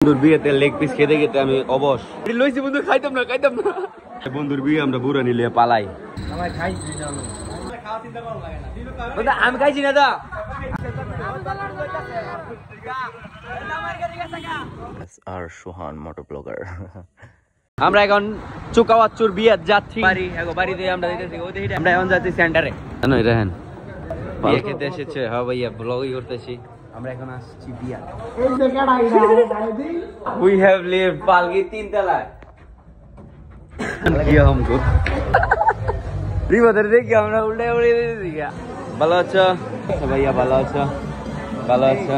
বন্ধুর বিয়েতে leg piece খেতে খেতে আমি অবশ লইছি বন্ধু, খাইতাম না বন্ধুর বিয়ে আমরা বুড়া নিলে পালাই। আমি খাইছি না দা। আর সোহান মোটর ব্লগার। আমরা এখন চুকাওয়াচুর বিয়ে যাচ্ছি বাড়িতে। আমরা এখন যাচ্ছি সেন্টারে। জানো এটা হ্যাঁ বিয়ে খেতে এসেছে। হ্যাঁ ভাইয়া ব্লগই করতেছি। আমরা এখন আসছি বিয়া। We have lived পালগি 3 তলায়। কি हमको রিবাদের দেখি আমরা উল্টে উড়ে দিয়েছি। ভালো আছো ভাইয়া? ভালো আছো? ভালো আছো?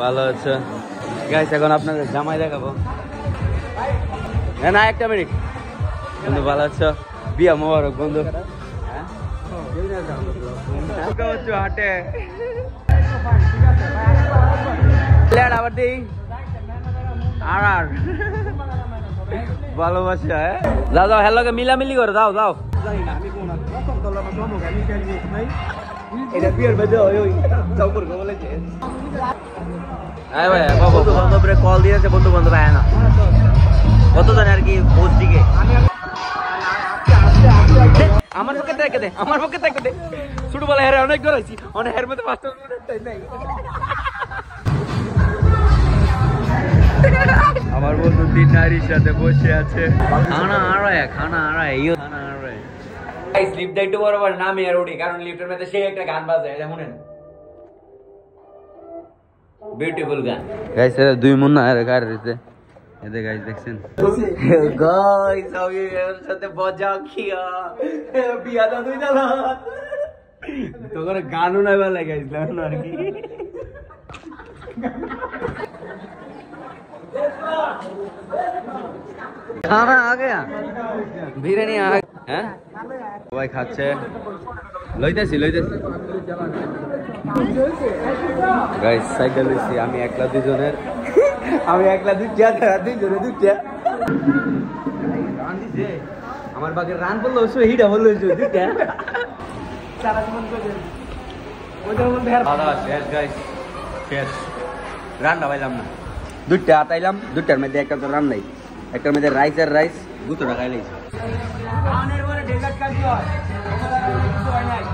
ভালো আছো গাইস? এখন আপনাদের জামাই দেখাবো। না একটা মিনিট বন্ধু। ভালো আছো? বিয়া মোবারক বন্ধু। হাটে আবার দিই আর ভালোবাসা। যাও যাও হ্যালো মিলামিলি করে দাও দাও। কল দিয়েছে বন্ধু বান্ধব আয় না কত জানে আর কি ভোজ দিকে। আমার পক্ষে দেখে দে, আমার পক্ষে দেখে দে। ছোটবেলা হেরে অনেক ধরেছি, অনেক হের মধ্যে আমার বন্ধু 3 নারীর সাথে বসে আছে। খানা আড়াই লিফট একটু বরাবর নামে আর উঠি, কারণ লিফটের মধ্যে সেই একটা গান বাজে, এটা শুনেন। বিউটিফুল গান গাইস। এরা 2 মুন্না আর গাড়িতে এদের গাইস দেখছেন গাইস। আমি এর সাথে বজা কিয়া বিয়া দা 2 দালা তো করে গানও নাই ভালো গাইস না আর কি। খানা আ গয়া বিরিয়ানি আ হ্যাঁ সবাই খাচ্ছে। লইতেছি গাইস সাইকেল লইছি আমি একলা দুজনের। আমি একলা দুইটা দুজনে দুইটা রান দিছে। আমার বাগে রান বললো হিটা বললো দুইটা সারা জীবন করে ওইটার মধ্যে দাদা শেষ গাইস শেষ। রান্না পাইলাম না, 2টা আটাইলাম, 2টার মধ্যে একটা তো রান নাই, একটার মধ্যে রাইস আর রাইস 2 টাকা লাইছে। আনের পরে ডেজার্ট খাইতে হয় কিছু হয় নাই।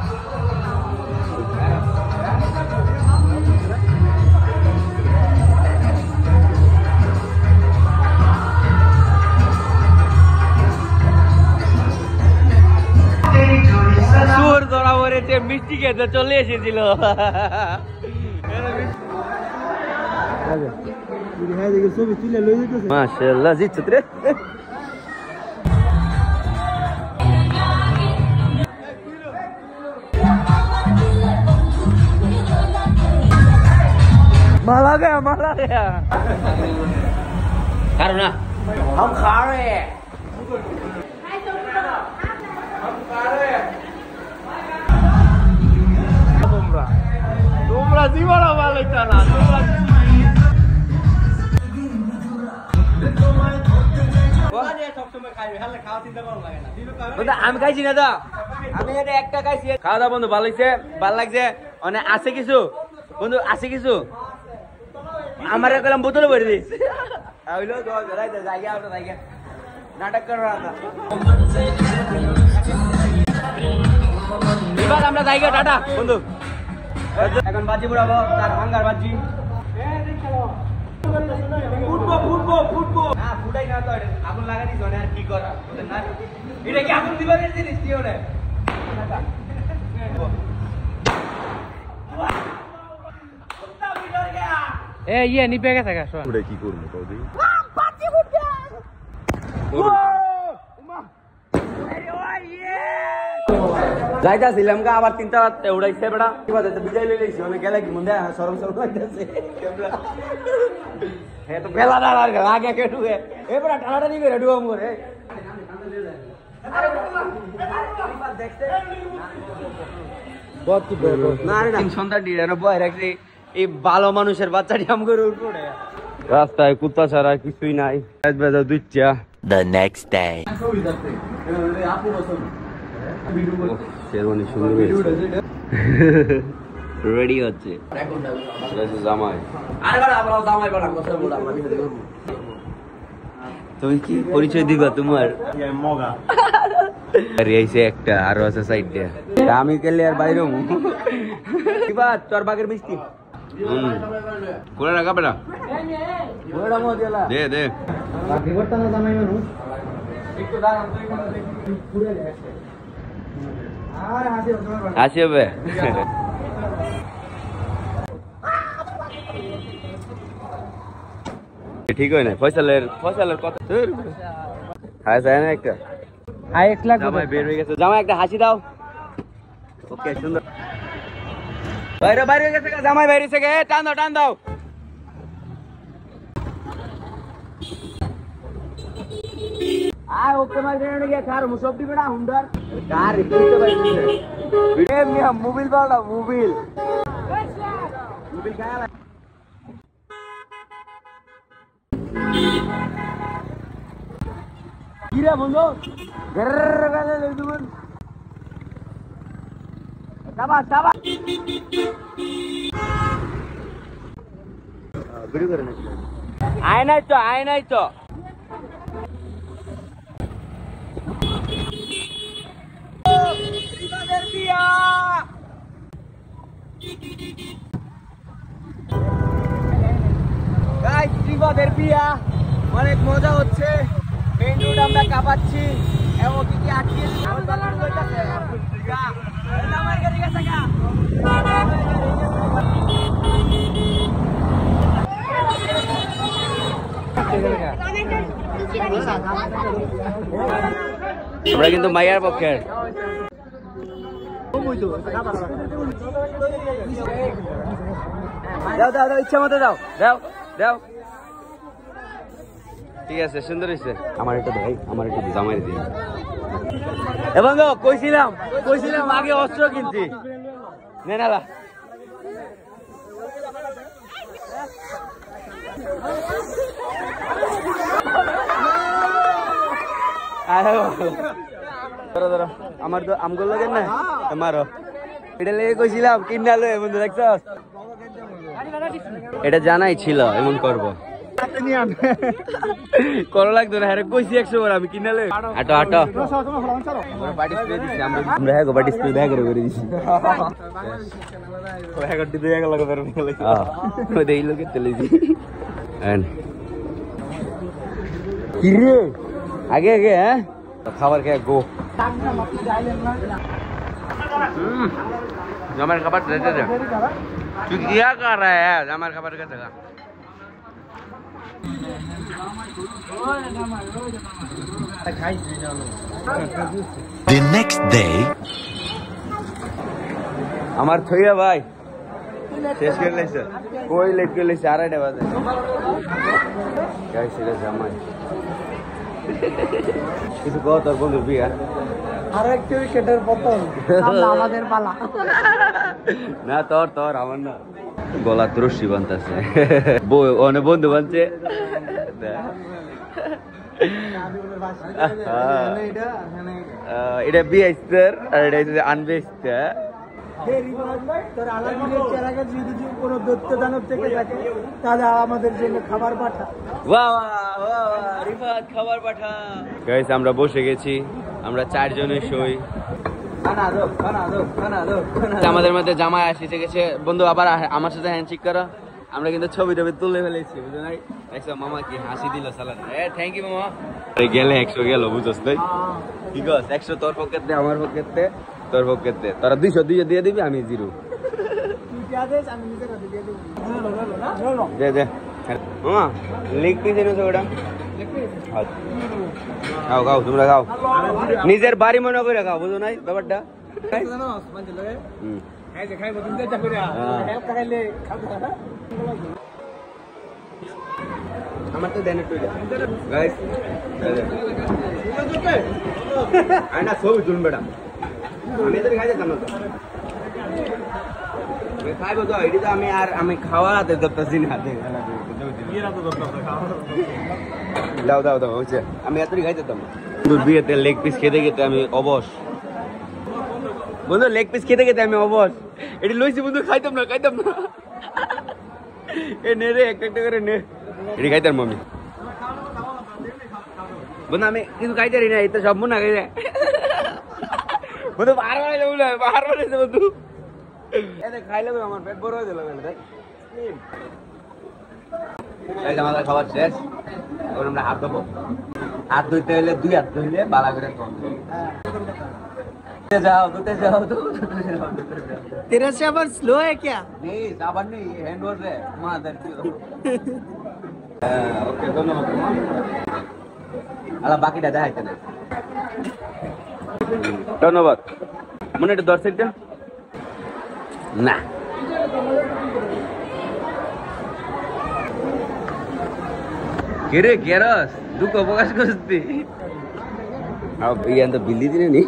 সুর ধরা পড়েছে, মিষ্টি খেতে চলে এসেছিল। মাশাআল্লাহ জিতছে রে। माला गया करो ना। हम खा रहे हैं তোমরা জীবন ভালো না। আমি খাইছি না দা, আমি এটা একটা খাইছি। খাওয়া দাওয়া বন্ধু ভালো লাগছে, ভালো লাগছে। অনেক আছে কিছু বন্ধু, আছে কিছু আমার কলাম বোতলে ভরে দিস। নাটক করো এবার আমরা জায়গা টাটা বন্ধু। এখন বাজি বুড়াবো, তার ভাঙ্গার বাজি ফুটবো না, ফুটাই না তো আগুন লাগা দিস আর কি করা না। এটা কি আগুন দিবার জিনিস কি ওরে? এ ইয়ে নিপে গেছে গা সব। ওরে কি করব কও দি? বাজি ফুটবে যাইতাছিলাম গা, আবার 3টা রাতে উড়াইছে বেড়া। কি বাজে তো বিজয় লই লইছি, অনেক গেলে কি মুন্ডা শরম লাগতেছে। হে তো বেলা না লাগে কে ঢুকে এ বেড়া টানাটা নি করে ঢুকম করে। এই ভালো মানুষের বাচ্চাটি আম করে উঠে রাস্তায় কুত্তা ছাড়া কিছুই নাই। The next day. শেরওয়ানি সুন্দর রেডি হচ্ছে জামাই। তুমি কি পরিচয় দিবা তোমার? একটা আরো আছে সাইড দিয়ে আমি গেলে আর বাইরে তোর বাগের মিষ্টি রাখা বেটা দে দে হাসি হবে ঠিক হয় না ফয়সালের কথা না একটা জামাই বের হয়ে গেছে জামাই একটা হাসি দাও ওকে সুন্দর বাইরে বাইরে গেছে জামাই বাইরে থেকে টান দাও ওকে মার দেনে গিয়ে কার মুসব দিবে না হুন্ডার কার রিপিট বাইরে ভিডিও মিয়া মোবাইল বাড়া মোবাইল খায়া কিরা বন্ধু গরর গলে লই দুন সাবা ভিডিও করে না আয় নাই তো তোমাদের বিয়া গাইস তোমাদের বিয়া অনেক মজা হচ্ছে মেইন রোড আমরা কাঁপাচ্ছি এবং কি আটকে আমার বালার কইতাছে আমার গাড়ি গেছে গা আমরা কিন্তু মাইয়ার পক্ষে দাও ইচ্ছা মতো দাও ঠিক আছে সুন্দর হয়েছে আমার এটা ভাই আমার এটা জামাই দিন এবং কইছিলাম আগে অস্ত্র কিনছি নেনালা ধরো আমার তো আমগুলো লাগে না মারো এটা লেগে কইছিলাম কিনালো বন্ধু দেখছ এটা জানাই ছিল এমন করবো করো লাগতো না হ্যাঁ কইছি 100 বার আমি কিনালে আটো বাড়ি স্প্রে দিছি আমরা হ্যাঁ বাড়ি স্প্রে ব্যাগ করে দিছি হ্যাঁ গড্ডি দিয়ে গেল করে নিলে হ্যাঁ ওই দেই লোকে তেলেছি এন্ড কিরে আগে হ্যাঁ খাবার খেয়ে গো জামার খাবার দে তুই কি कर रहा है জামার খাবার কে দেখা The next day আমার থইয়া ভাই শেষ করে লাইছে কই লেট করে লাইছে 2:30 বাজে গাইস এটা জামাই কিছু কও তোর বন্ধুর বিয়া আরেকটা উইকেটের পতন আমাদের পালা না তোর আমার না গলা রশি বানতেছে অনেক বন্ধু বানছে এটা বিএসটার আর এটা হচ্ছে আনবেস্টার তাহলে আমাদের জন্য খাবার পাঠা গাইস আমরা বসে গেছি আমরা 4 জনে সই আমাদের মধ্যে জামাই আসিতে গেছে বন্ধু আবার আমার সাথে হ্যান্ডশেক করো আমরা কিন্তু ছবি তুলে ফেলেছি বুঝো নাই দেখছো মামা কি হাসি দিল সালাদ থ্যাংক ইউ মামা গেলে 100 গেল বুঝছস তাই ঠিক আছে 100 তোর পকেটে আমার পকেটে তোর পকেটে তোরা 200 দিয়ে দিবি আমি 0 দে মামা লিখ পিস এনেছো ওটা খাও তোমরা খাও নিজের বাড়ি মনে করে খাও বুঝো নাই ব্যাপারটা আমার তো দেন একটু গাইস আয়না ছবি তুলুন বেটা আমি তো খাই যেতাম না তো খাইবো তো এটি তো আমি খাওয়ার হাতে ধরতেছি না হাতে দাও হচ্ছে আমি এতই খাই যেতাম বিয়েতে লেগ পিস খেতে খেতে আমি অবশ বন্ধু লেগ পিস খেতে খেতে আমি অবশ এটি লইছি বন্ধু খাইতাম না এ নে রে একটা করে নে এটি খাইতাম মামি বন্ধু আমি কিছু খাইতারি না এটা সব মনে খাই বন্ধু বারবার যাবো না বারবার এসে বন্ধু এটা খাইলে আমার পেট বড় হয়ে গেল দেখ আমাদের খাবার শেষ এখন আমরা হাত ধোবো হাত ধুইতে হলে 2 হাত ধুইলে বালা করে जाओ तेरा साबर स्लो है क्या? नहीं साबर नहीं ये हैंड वॉश है मादर की ओके दोनों আলা বাকিটা দেখাইতে না ধন্যবাদ মনে একটু দর্শকটা না কেরে কেরস দুঃখ প্রকাশ করছি अब ये अंदर बिल्ली थी नहीं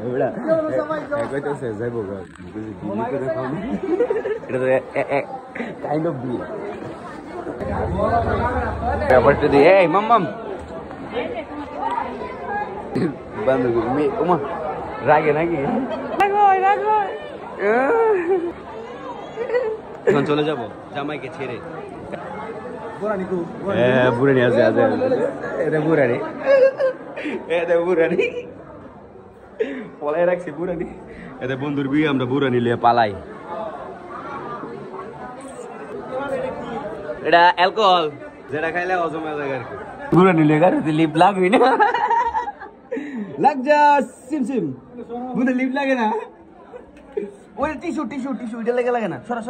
बड़ा कोई तो से जाइबो गा बिल्ली को देखो এটা তো কাইন্ড অফ বিল ব্যাপারটা দিয়ে এই মাম্মাম বন্ধ মে ওমা রাগে নাকি রাগো এখন চলে যাব জামাইকে ছেড়ে বুড়ানি আছে এটা বুড়ানি পলাই রাখছি বুড়ানি এটা বন্ধুর বিয়ে আমরা বুড়ানি লিয়ে পালাই এটা অ্যালকোহল যেটা খাইলে হজম হয়ে যায় আর কি বুড়ানি লিয়ে গাড়ি লিপ লাগবে না লাগ যা সিম বুঝে লিপ লাগে না ওই টিস্যু এটা লাগে না সরা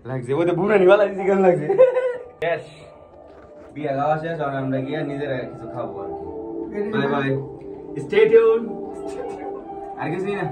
লাগছে ওই তো বুড়া নিবালা দিছি কেন লাগছে শেষ বিয়া খাওয়া শেষ আর আমরা গিয়ে নিজেরা কিছু খাবো আর কি বাই স্টে টিউন আর কিছু না